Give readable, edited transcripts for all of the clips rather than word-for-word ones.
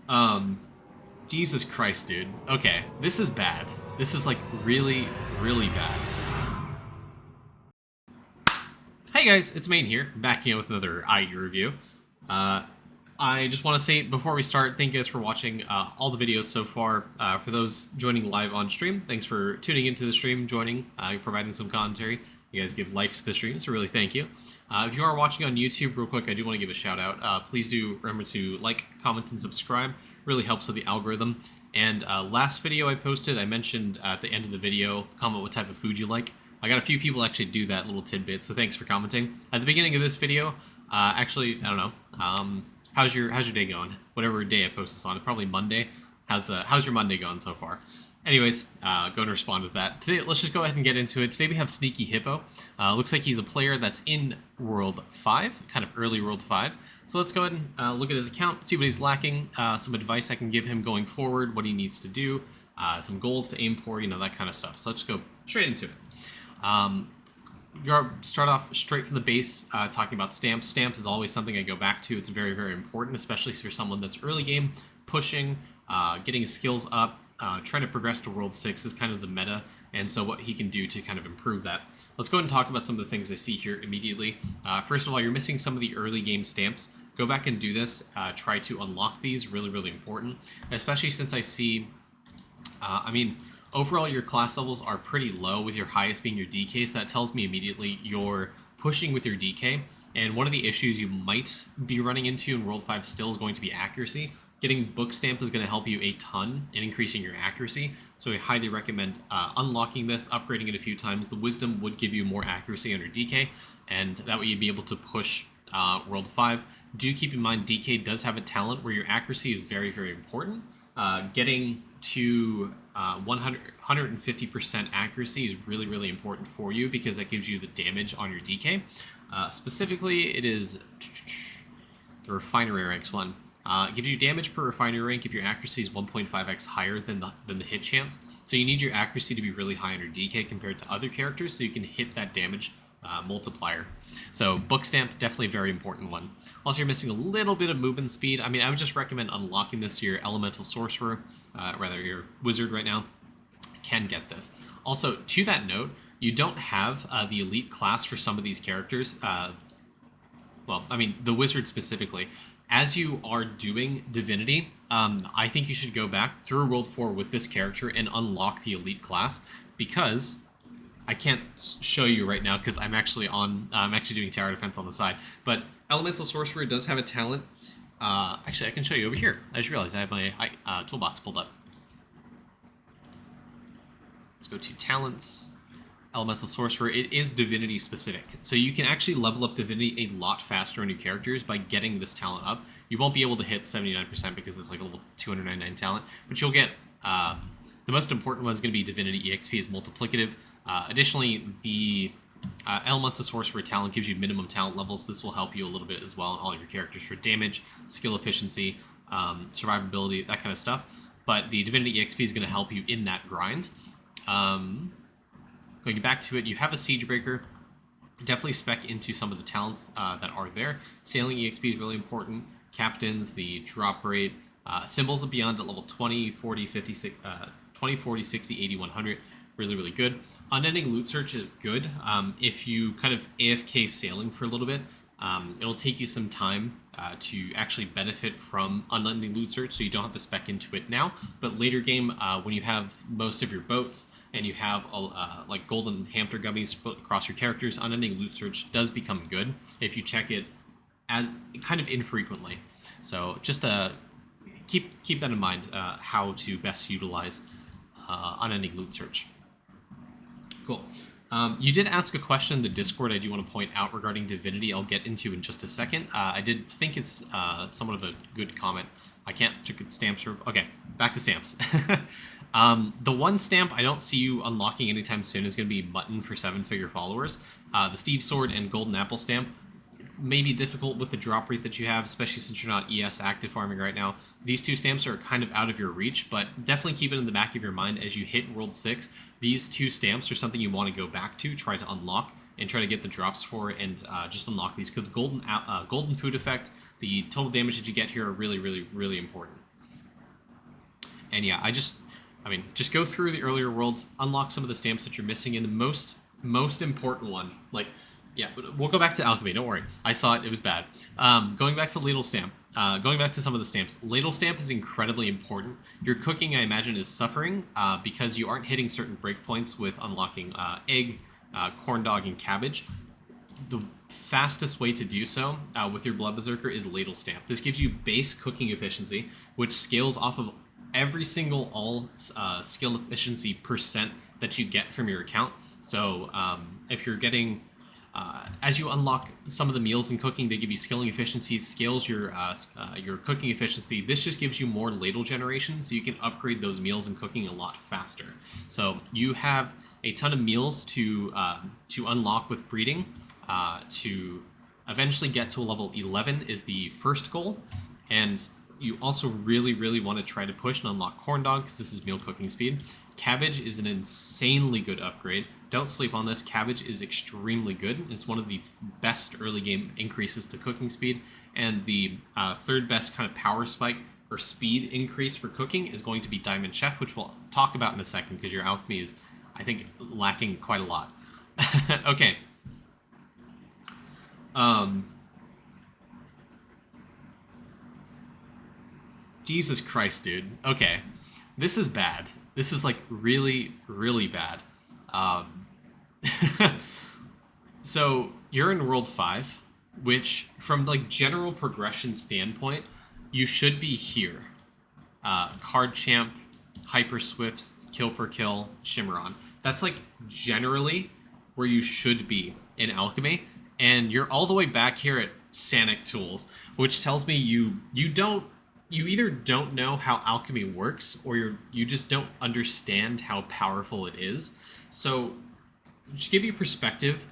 Um, Jesus Christ, dude. Okay, this is bad. This is like really, really bad. Hey guys, it's Main here, back in with another IE review. Uh, I just want to say before we start, thank you guys for watching all the videos so far. For those joining live on stream, thanks for tuning into the stream, joining, providing some commentary. You guys give life to the stream, so really thank you. If you are watching on YouTube, real quick, I do want to give a shout out. Please do remember to like, comment, and subscribe. Really helps with the algorithm. And last video I posted, I mentioned at the end of the video, comment what type of food you like. I got a few people actually do that little tidbit, so thanks for commenting. At the beginning of this video, actually, I don't know, how's your day going? Whatever day I post this on, probably Monday. How's your Monday going so far? Anyways, go and respond with that. Today, let's just go ahead and get into it. Today we have Sneekyhippo. Looks like he's a player that's in World 5, kind of early World 5. So let's go ahead and look at his account, see what he's lacking, some advice I can give him going forward, what he needs to do, some goals to aim for, that kind of stuff. So let's go straight into it. Start off straight from the base, talking about stamps. Stamps is always something I go back to. It's very, very important, especially if you're someone that's early game, pushing, getting his skills up, trying to progress to World 6 is kind of the meta, and so what he can do to kind of improve that. Let's go ahead and talk about some of the things I see here immediately. First of all, you're missing some of the early game stamps. Go back and do this. Try to unlock these. Really, really important, especially since I see, overall, your class levels are pretty low, with your highest being your DK, so that tells me immediately you're pushing with your DK, and one of the issues you might be running into in World 5 still is going to be accuracy. Getting book stamp is going to help you a ton in increasing your accuracy, so I highly recommend unlocking this, upgrading it a few times. The wisdom would give you more accuracy on your DK, and that way you'd be able to push World 5. Do keep in mind DK does have a talent where your accuracy is very, very important. Getting to 150% accuracy is really, really important for you because that gives you the damage on your DK. Specifically, it is the refinery ranks one. Gives you damage per refinery rank if your accuracy is 1.5x higher than the hit chance. So you need your accuracy to be really high on your DK compared to other characters so you can hit that damage multiplier. So book stamp, definitely a very important one. Also, you're missing a little bit of movement speed. I would just recommend unlocking this to your elemental sorcerer, rather your wizard right now, can get this. Also, to that note, you don't have the elite class for some of these characters. The wizard specifically. As you are doing Divinity, I think you should go back through World 4 with this character and unlock the elite class, because I can't show you right now because I'm actually doing tower defense on the side. But Elemental Sorcerer does have a talent. Actually, I can show you over here. I just realized I have my toolbox pulled up. Let's go to talents. Elemental Sorcerer. It is Divinity specific, so you can actually level up Divinity a lot faster on your characters by getting this talent up. You won't be able to hit 79% because it's like a level 299 talent, but you'll get the most important one is going to be Divinity EXP is multiplicative. Additionally, the Elemental Sorcerer talent gives you minimum talent levels. This will help you a little bit as well on all of your characters for damage, skill efficiency, survivability, that kind of stuff. But the Divinity EXP is going to help you in that grind. Going back to it, you have a Siege Breaker. Definitely spec into some of the talents that are there. Sailing EXP is really important. Captains, the drop rate, Symbols of Beyond at level 20, 40, 50, 20, 40, 60, 80, 100. Really, really good. Unending Loot Search is good. If you kind of AFK sailing for a little bit, it'll take you some time to actually benefit from Unending Loot Search, so you don't have to spec into it now. But later game, when you have most of your boats, and you have like golden hamster gummies split across your characters, Unending Loot Search does become good if you check it as kind of infrequently. So just keep that in mind, how to best utilize Unending Loot Search. Cool. You did ask a question in the Discord I do want to point out regarding Divinity. I'll get into in just a second. I did think it's somewhat of a good comment. I can't check stamps. Okay, back to stamps. The one stamp I don't see you unlocking anytime soon is going to be Mutton for 7-figure followers. The Steve Sword and Golden Apple stamp may be difficult with the drop rate that you have, especially since you're not ES active farming right now. These two stamps are kind of out of your reach, but definitely keep it in the back of your mind as you hit World 6. These two stamps are something you want to go back to, try to unlock, and try to get the drops for, and just unlock these, because the golden food effect, the total damage that you get here are really, really, really important. And yeah, I mean, just go through the earlier worlds, unlock some of the stamps that you're missing, and the most important one, like, yeah, we'll go back to alchemy. Don't worry, I saw it; it was bad. Going back to ladle stamp, going back to some of the stamps, ladle stamp is incredibly important. Your cooking, I imagine, is suffering because you aren't hitting certain breakpoints with unlocking egg, corn dog, and cabbage. The fastest way to do so with your Blood Berserker is ladle stamp. This gives you base cooking efficiency, which scales off of every single skill efficiency percent that you get from your account. So if you're getting, as you unlock some of the meals in cooking, they give you skilling efficiency, scales your cooking efficiency. This just gives you more ladle generation, so you can upgrade those meals in cooking a lot faster. So you have a ton of meals to unlock with breeding. To eventually get to a level 11 is the first goal, and you also really want to try to push and unlock corn dog because this is meal cooking speed. Cabbage is an insanely good upgrade. Don't sleep on this. Cabbage is extremely good. It's one of the best early game increases to cooking speed, and the third best kind of power spike or speed increase for cooking is going to be Diamond Chef, which we'll talk about in a second because your alchemy is, I think, lacking quite a lot. Okay. Jesus Christ, dude. Okay. This is bad. This is like really bad. So you're in World 5, which from like general progression standpoint, you should be here. Card Champ, Hyper Swift, Kill per Kill, Shimmeron. That's like generally where you should be in Alchemy. And you're all the way back here at Sanic Tools, which tells me you either don't know how alchemy works, or you just don't understand how powerful it is. So, just give you perspective.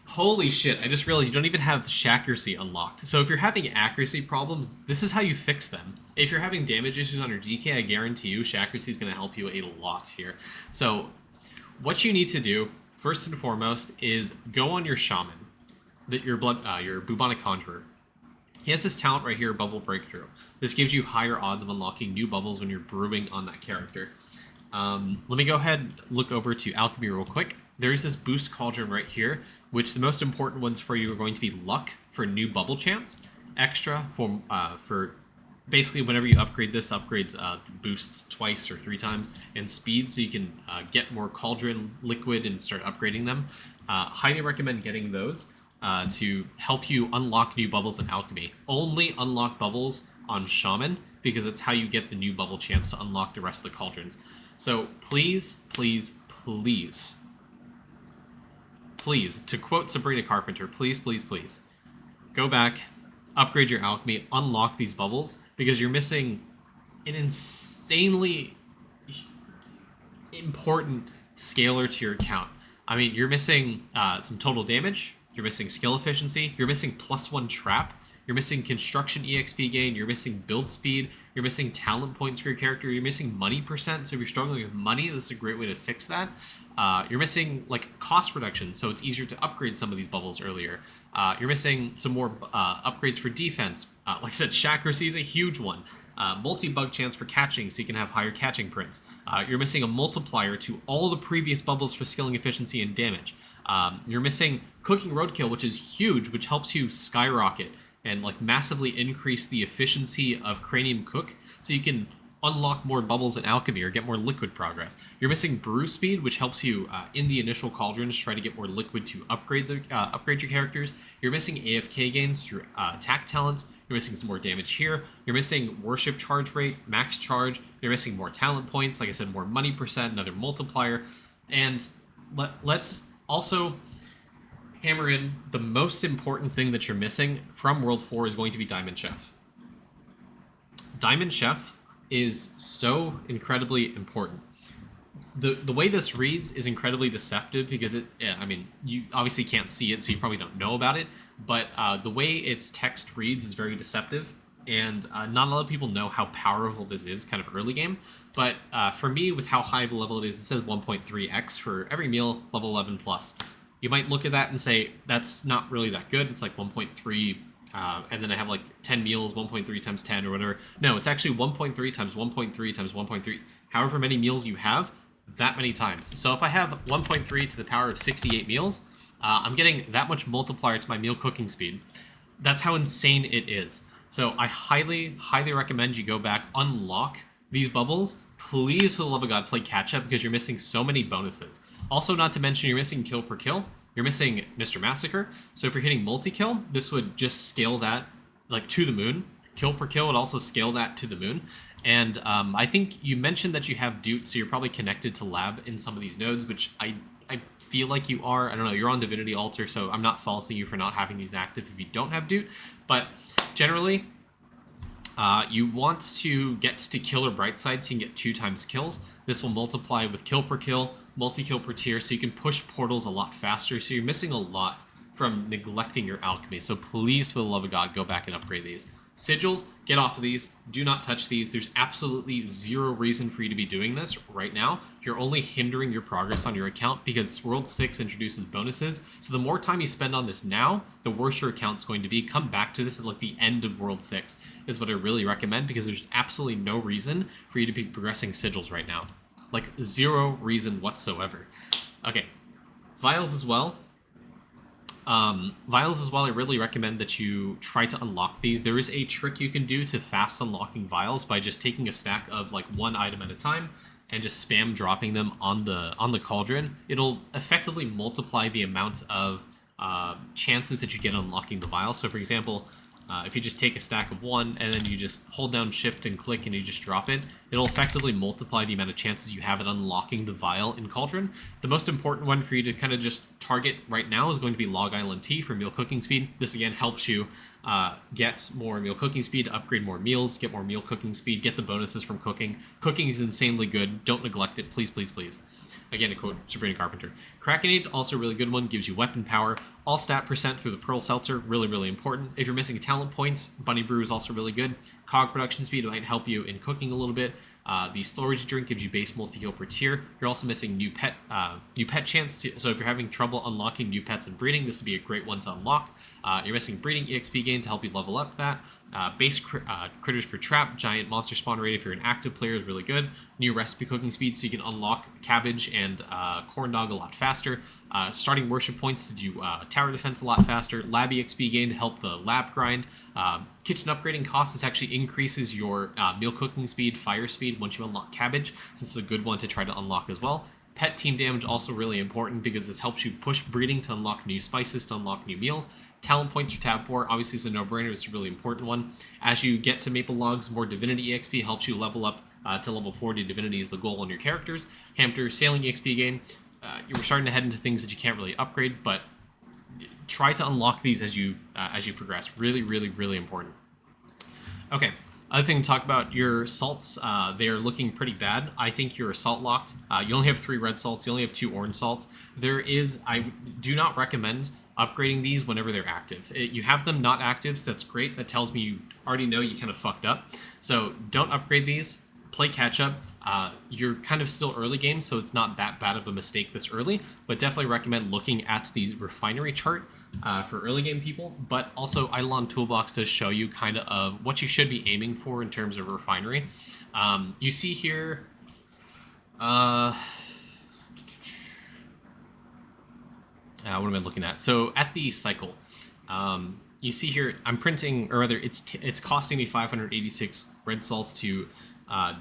Holy shit, I just realized you don't even have Shaccuracy unlocked. So if you're having accuracy problems, this is how you fix them. If you're having damage issues on your DK, I guarantee you Shaccuracy is going to help you a lot here. So, what you need to do, first and foremost, is go on your Shaman. Your Bubonic Conjurer. He has this talent right here, Bubble Breakthrough. This gives you higher odds of unlocking new bubbles when you're brewing on that character. Let me go ahead and look over to Alchemy real quick. There's this Boost Cauldron right here, which the most important ones for you are going to be Luck for new bubble chance, Extra for basically whenever you upgrade this, upgrades the boosts twice or 3 times, and Speed so you can get more Cauldron liquid and start upgrading them. Highly recommend getting those. To help you unlock new bubbles in Alchemy. Only unlock bubbles on Shaman, because that's how you get the new bubble chance to unlock the rest of the cauldrons. So please, to quote Sabrina Carpenter, please, go back, upgrade your Alchemy, unlock these bubbles, because you're missing an insanely important scaler to your account. I mean, you're missing some total damage, you're missing skill efficiency, you're missing +1 trap, you're missing construction EXP gain, you're missing build speed, you're missing talent points for your character, you're missing money percent, so if you're struggling with money, this is a great way to fix that. You're missing like cost reduction, so it's easier to upgrade some of these bubbles earlier. You're missing some more upgrades for defense. Like I said, Shaccuracy is a huge one. Multi-bug chance for catching, so you can have higher catching prints. You're missing a multiplier to all the previous bubbles for skilling efficiency and damage. You're missing Cooking Roadkill, which is huge, which helps you skyrocket and like massively increase the efficiency of Cranium Cook, so you can unlock more bubbles in Alchemy or get more liquid progress. You're missing Brew Speed, which helps you in the initial cauldrons try to get more liquid to upgrade your characters. You're missing AFK gains through attack talents. You're missing some more damage here. You're missing Worship Charge Rate, Max Charge. You're missing more talent points. Like I said, more money percent, another multiplier. And let's also hammer in the most important thing that you're missing from World 4 is going to be Diamond Chef. Diamond Chef is so incredibly important. The way this reads is incredibly deceptive because I mean, you obviously can't see it, so you probably don't know about it, but the way its text reads is very deceptive, and not a lot of people know how powerful this is kind of early game, but for me, with how high of a level it is, it says 1.3x for every meal, level 11 plus. You might look at that and say, that's not really that good. It's like 1.3 and then I have like 10 meals, 1.3 times 10 or whatever. No, it's actually 1.3 times 1.3 times 1.3. However many meals you have, that many times. So if I have 1.3 to the power of 68 meals, I'm getting that much multiplier to my meal cooking speed. That's how insane it is. So I highly, highly recommend you go back, unlock these bubbles. Please, for the love of God, play catch up because you're missing so many bonuses. Also, not to mention, you're missing kill per kill. You're missing Mr. Massacre. So if you're hitting multi-kill, this would just scale that like to the moon. Kill per kill would also scale that to the moon. And I think you mentioned that you have Dute, so you're probably connected to lab in some of these nodes, which I feel like you are. I don't know, you're on Divinity Altar, so I'm not faulting you for not having these active if you don't have Dute. But generally, you want to get to kill or bright side so you can get 2 times kills. This will multiply with kill per kill, multi-kill per tier, so you can push portals a lot faster. So you're missing a lot from neglecting your alchemy. So please, for the love of God, go back and upgrade these. Sigils, get off of these. Do not touch these. There's absolutely zero reason for you to be doing this right now. You're only hindering your progress on your account because World 6 introduces bonuses. So the more time you spend on this now, the worse your account's going to be. Come back to this at like the end of World 6 is what I really recommend because there's absolutely no reason for you to be progressing sigils right now. Like zero reason whatsoever. Okay, vials as well. I really recommend that you try to unlock these. There is a trick you can do to fast unlocking vials by just taking a stack of like 1 item at a time and just spam dropping them on the cauldron. It'll effectively multiply the amount of chances that you get unlocking the vial. So for example, if you just take a stack of 1 and then you just hold down shift and click and you just drop it, it'll effectively multiply the amount of chances you have at unlocking the vial in Cauldron. The most important one for you to kind of just target right now is going to be Log Island Tea for meal cooking speed. This again helps you get more meal cooking speed, upgrade more meals, get more meal cooking speed, get the bonuses from cooking. Cooking is insanely good. Don't neglect it, please, please, please. Again, to quote Sabrina Carpenter. Krakenade, also a really good one, gives you weapon power. All stat percent through the Pearl Seltzer, really, really important. If you're missing talent points, Bunny Brew is also really good. Cog production speed might help you in cooking a little bit. The storage drink gives you base multi-kill per tier. You're also missing new pet chance, so if you're having trouble unlocking new pets and breeding, this would be a great one to unlock. You're missing breeding EXP gain to help you level up that. Base critters per trap, giant monster spawn rate if you're an active player is really good. New recipe cooking speed so you can unlock cabbage and corn dog a lot faster. Starting worship points to do tower defense a lot faster. Lab EXP gain to help the lab grind. Kitchen upgrading costs. This actually increases your meal cooking speed, fire speed once you unlock cabbage. This is a good one to try to unlock as well. Pet team damage also really important because this helps you push breeding to unlock new spices, to unlock new meals. Talent points are tab 4. Obviously, it's a no-brainer. It's a really important one. As you get to Maple Logs, more Divinity EXP helps you level up to level 40. Divinity is the goal on your characters. Hamster, Sailing EXP gain. You're starting to head into things that you can't really upgrade, but try to unlock these as you progress. Really, really, really important. Okay. Other thing to talk about, your salts, they're looking pretty bad. I think you're salt locked. You only have 3 red salts. You only have 2 orange salts. I do not recommend upgrading these whenever they're active. You have them not active, so that's great. That tells me you already know you kind of fucked up. So don't upgrade these. Play catch up. You're kind of still early game, so it's not that bad of a mistake this early, but definitely recommend looking at the refinery chart for early game people. But also Idleon Toolbox does show you kind of what you should be aiming for in terms of refinery. You see here, what am I looking at? So at the cycle, you see here, I'm printing, or rather, it's costing me 586 red salts to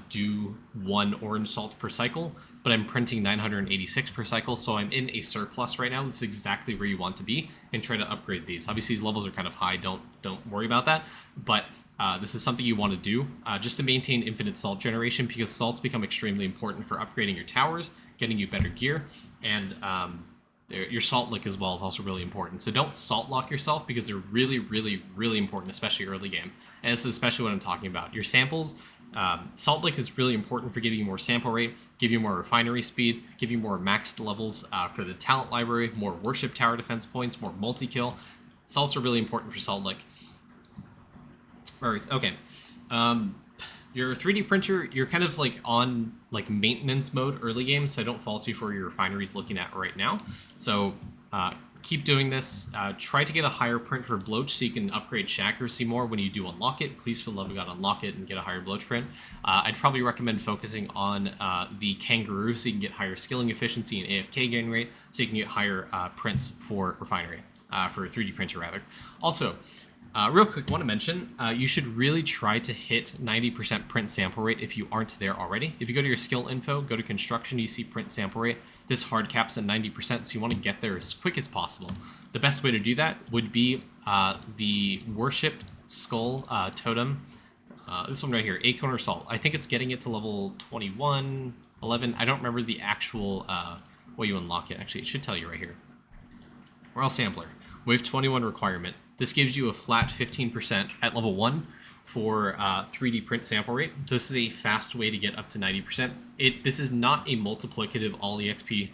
do 1 orange salt per cycle, but I'm printing 986 per cycle, so I'm in a surplus right now. This is exactly where you want to be, and try to upgrade these. Obviously, these levels are kind of high. Don't worry about that, but this is something you want to do just to maintain infinite salt generation, because salts become extremely important for upgrading your towers, getting you better gear, and your salt lick as well is also really important. So don't salt lock yourself because they're really, really, really important, especially early game. And this is especially what I'm talking about. Your samples, salt lick is really important for giving you more sample rate, give you more refinery speed, give you more maxed levels for the talent library, more worship tower defense points, more multi-kill. Salts are really important for salt lick. All right, okay. Your 3D printer, you're kind of like on like maintenance mode early game, so I don't fault you for your refineries looking at right now. So keep doing this. Try to get a higher print for Bloach so you can upgrade accuracy more when you do unlock it. Please, for the love of God, unlock it and get a higher Bloach print. I'd probably recommend focusing on the Kangaroo so you can get higher skilling efficiency and AFK gain rate so you can get higher prints for Refinery, for 3D printer rather. Also, real quick, want to mention, you should really try to hit 90% print sample rate if you aren't there already. If you go to your skill info, go to construction, you see print sample rate. This hard cap's at 90%, so you want to get there as quick as possible. The best way to do that would be the Worship Skull Totem. This one right here, Acorn or Salt. I think it's getting it to level 21, 11. I don't remember the actual way you unlock it. Actually, it should tell you right here. Royal Sampler, Wave 21 requirement. This gives you a flat 15% at level 1 for 3D print sample rate. This is a fast way to get up to 90%. This is not a multiplicative all EXP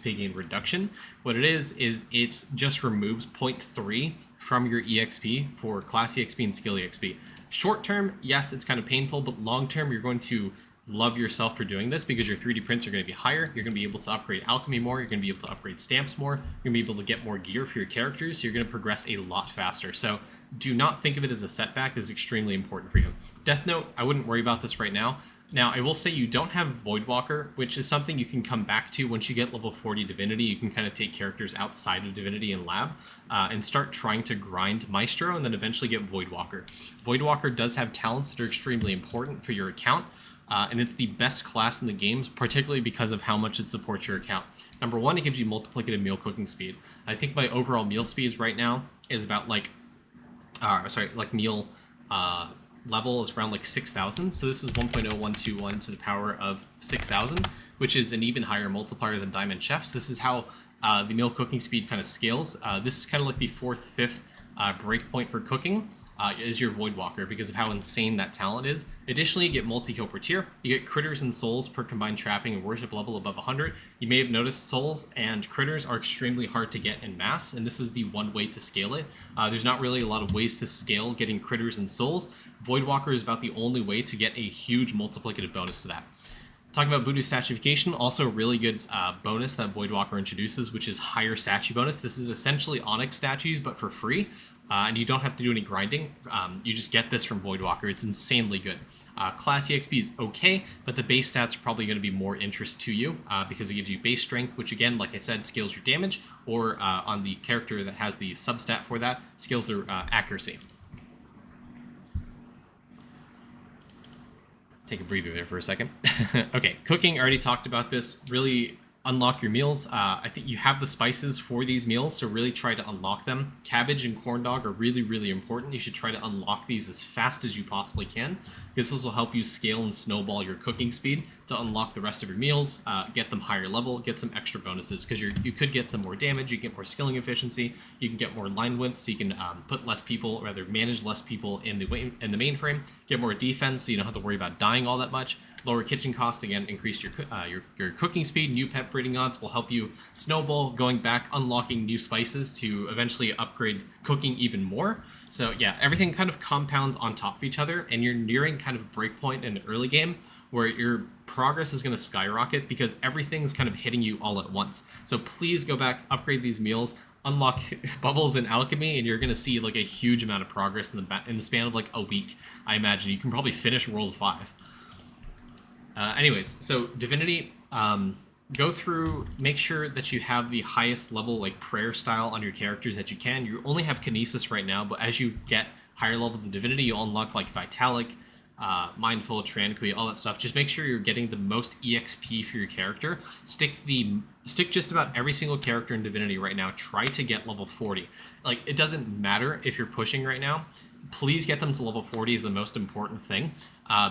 gain reduction. What it is it just removes 0.3 from your EXP for class EXP and skill EXP. Short term, yes, it's kind of painful, but long term, you're going to love yourself for doing this because your 3D prints are going to be higher. You're going to be able to upgrade alchemy more. You're going to be able to upgrade stamps more. You're going to be able to get more gear for your characters. So you're going to progress a lot faster. So do not think of it as a setback. It's extremely important for you. Death Note, I wouldn't worry about this right now. Now, I will say you don't have Voidwalker, which is something you can come back to once you get level 40 Divinity. You can kind of take characters outside of Divinity and Lab and start trying to grind Maestro and then eventually get Voidwalker. Voidwalker does have talents that are extremely important for your account. And it's the best class in the games, particularly because of how much it supports your account. Number one, it gives you multiplicative meal cooking speed. I think my overall meal speeds right now is about meal level is around like 6,000. So this is 1.0121 to the power of 6,000, which is an even higher multiplier than Diamond Chefs. This is how the meal cooking speed kind of scales. This is kind of like the 4th, 5th breakpoint for cooking. Is your Voidwalker because of how insane that talent is. Additionally, you get multi-kill per tier. You get critters and souls per combined trapping and worship level above 100. You may have noticed souls and critters are extremely hard to get in mass, and this is the one way to scale it. There's not really a lot of ways to scale getting critters and souls. Voidwalker is about the only way to get a huge multiplicative bonus to that. Talking about Voodoo Statuification, also a really good bonus that Voidwalker introduces, which is higher statue bonus. This is essentially Onyx statues, but for free. And you don't have to do any grinding. You just get this from Voidwalker. It's insanely good. Class EXP is okay, but the base stats are probably going to be more interest to you because it gives you base strength, which again, like I said, scales your damage, or on the character that has the substat for that, scales their accuracy. Take a breather there for a second. Okay, cooking, I already talked about this. Really unlock your meals. I think you have the spices for these meals, so really try to unlock them. Cabbage and corn dog are really, really important. You should try to unlock these as fast as you possibly can, because this will help you scale and snowball your cooking speed to unlock the rest of your meals, get them higher level, get some extra bonuses, because you could get some more damage, you get more skilling efficiency, you can get more line width, so you can put less people, rather manage less people in the mainframe, get more defense, so you don't have to worry about dying all that much. Lower kitchen cost, again, increase your cooking speed. New pet breeding odds will help you snowball, going back, unlocking new spices to eventually upgrade cooking even more. So yeah, everything kind of compounds on top of each other, and you're nearing kind of a break point in the early game where your progress is going to skyrocket because everything's kind of hitting you all at once. So please go back, upgrade these meals, unlock bubbles in alchemy, and you're going to see like a huge amount of progress in the span of like a week. I imagine you can probably finish World 5. Anyways, so Divinity, go through, make sure that you have the highest level like prayer style on your characters that you can. You only have Kinesis right now, but as you get higher levels of Divinity, you'll unlock like Vitalic, Mindful, Tranquil, all that stuff. Just make sure you're getting the most EXP for your character. Stick just about every single character in Divinity right now. Try to get level 40. Like, it doesn't matter if you're pushing right now. Please get them to level 40 is the most important thing,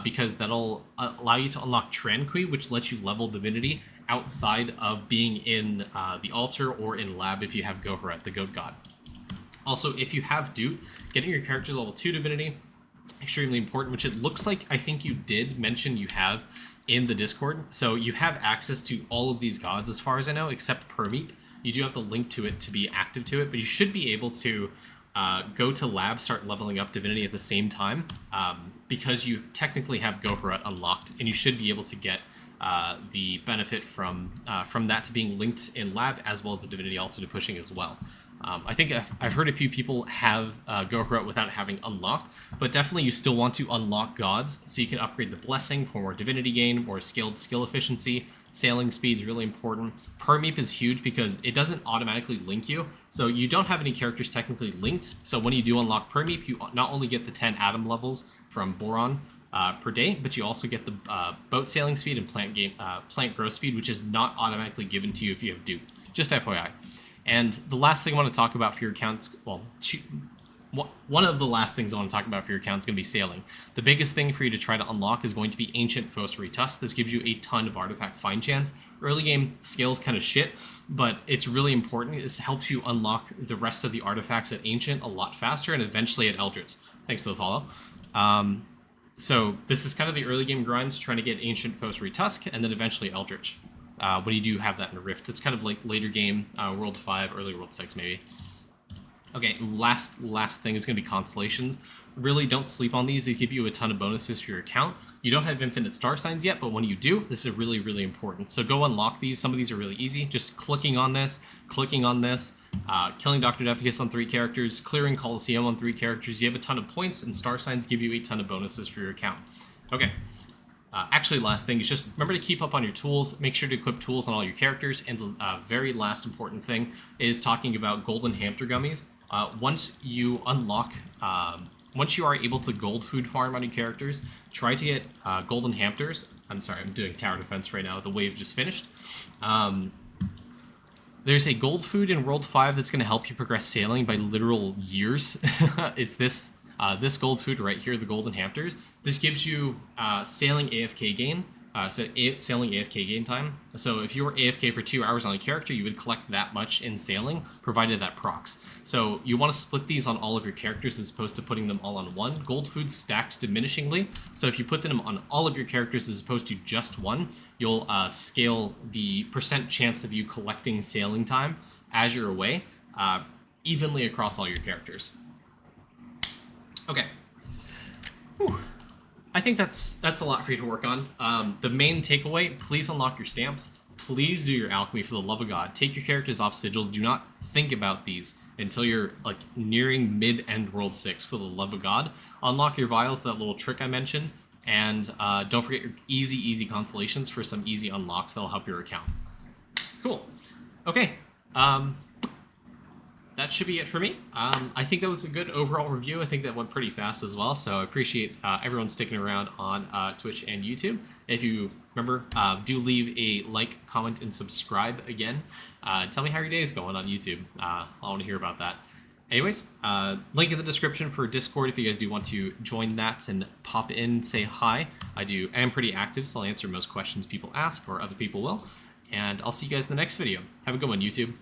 because that'll allow you to unlock Tranquil, which lets you level Divinity outside of being in the altar or in Lab if you have Goharet, the Goat God. Also, if you have Doot, getting your characters level 2 Divinity, extremely important, which it looks like I think you did mention you have in the Discord. So you have access to all of these gods as far as I know, except Permeep. You do have to link to it to be active to it, but you should be able to go to Lab, start leveling up Divinity at the same time, because you technically have Goharet unlocked, and you should be able to get the benefit from that to being linked in lab, as well as the divinity also to pushing as well. I think I've heard a few people have go route without having unlocked, but definitely you still want to unlock gods so you can upgrade the blessing for more divinity gain, more scaled skill efficiency. Sailing speed is really important. Permeep is huge because it doesn't automatically link you, so you don't have any characters technically linked. So when you do unlock Permeep, you not only get the 10 atom levels from Boron per day, but you also get the boat sailing speed and plant growth speed, which is not automatically given to you if you have Duke. Just FYI. And the last thing I want to talk about for your accounts, well, one of the last things I want to talk about for your account is going to be sailing. The biggest thing for you to try to unlock is going to be Ancient Forcibly. This gives you a ton of artifact find chance. Early game scale's kind of shit, but it's really important. It helps you unlock the rest of the artifacts at Ancient a lot faster and eventually at Eldritch. Thanks for the follow. So this is kind of the early game grind, trying to get Ancient Forcibly and then eventually Eldritch. When you do have that in a Rift. It's kind of like later game, World 5, early World 6 maybe. Okay, last thing is going to be Constellations. Really don't sleep on these. They give you a ton of bonuses for your account. You don't have infinite star signs yet, but when you do, this is really, really important. So go unlock these. Some of these are really easy. Just clicking on this, killing Dr. Defecus on 3 characters, clearing Colosseum on 3 characters. You have a ton of points, and star signs give you a ton of bonuses for your account. Okay. Actually, last thing is just remember to keep up on your tools. Make sure to equip tools on all your characters. And the very last important thing is talking about golden hamster gummies. Once you unlock, once you are able to gold food farm on your characters, try to get golden hamsters. I'm sorry, I'm doing tower defense right now. The wave just finished. There's a gold food in World 5 that's going to help you progress sailing by literal years. It's this gold food right here, the golden hamsters. This gives you sailing AFK gain, sailing AFK gain time. So if you were AFK for 2 hours on a character, you would collect that much in sailing, provided that procs. So you want to split these on all of your characters as opposed to putting them all on one. Gold food stacks diminishingly, so if you put them on all of your characters as opposed to just one, you'll scale the percent chance of you collecting sailing time as you're away evenly across all your characters. Okay. Whew. I think that's a lot for you to work on. The main takeaway, please unlock your stamps. Please do your alchemy for the love of God. Take your characters off sigils. Do not think about these until you're like nearing mid-end World 6 for the love of God. Unlock your vials, that little trick I mentioned. And don't forget your easy constellations for some easy unlocks that'll help your account. Cool. Okay. That should be it for me. I think that was a good overall review. I think that went pretty fast as well, so I appreciate everyone sticking around on Twitch and YouTube. If you remember, do leave a like, comment, and subscribe again. Tell me how your day is going on YouTube. I want to hear about that. Anyways, link in the description for Discord if you guys do want to join that and pop in, say hi. I am pretty active, so I'll answer most questions people ask or other people will. And I'll see you guys in the next video. Have a good one, YouTube.